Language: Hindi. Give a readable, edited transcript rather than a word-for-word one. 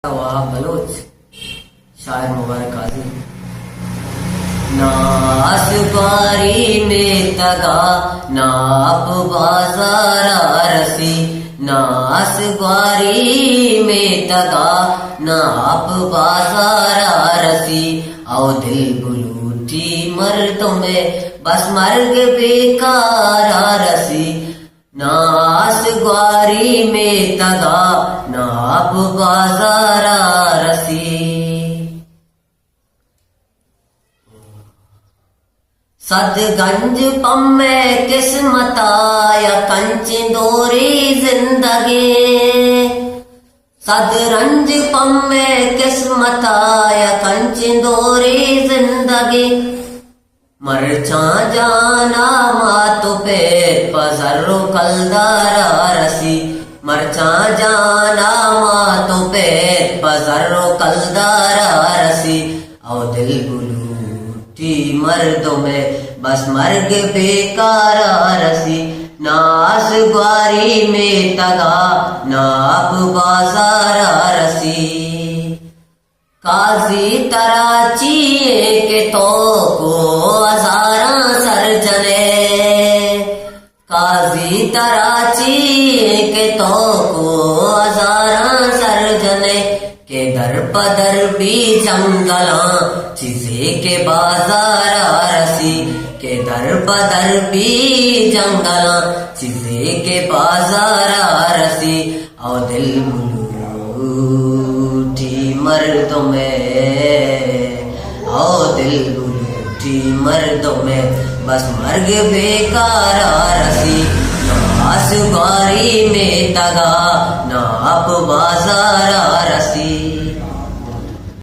वहाब बलोच शायर मुबारक आज़ी। नास बारी में तगा नाप बाजारा रसी, नास बारी में तगा नाप बाजारा रसी। आओ दिल बुलूटी मर्दों में बस मर्ग बेकारा रसी, नास ग्वारी में तगा नाप बाजारा रसी। सदगंज पम्मे किस्मता या कंच दोरी जिंदगी, सदरंज पम्मे किस्मता या कंच दोरी जिंदगी। मरचा जाना मातो पेट पजरो कलदारा रसी, मरचा जाना मातो पेट पजरो कलदारा रसी। आओ दिल बुलूटी मर्दों में बस मर्ग बेकारा रसी, नास ग्वारी में तगा नाप बाजारा रसी। काजी तराची के तो को हजारा सरजने, काजी तराची के तो को हजारा सरजने। के दर पदर भी जंगला चीजे के बाजारा रसी, के दर पदर भी जंगला चीजे के बाजारा रसी। और दिल मर्दों में, आओ दिल बुलूटी मर्दों में बस मर्ग बेकारा रसी। नास बारी में तगा नाप बाजारा रसी।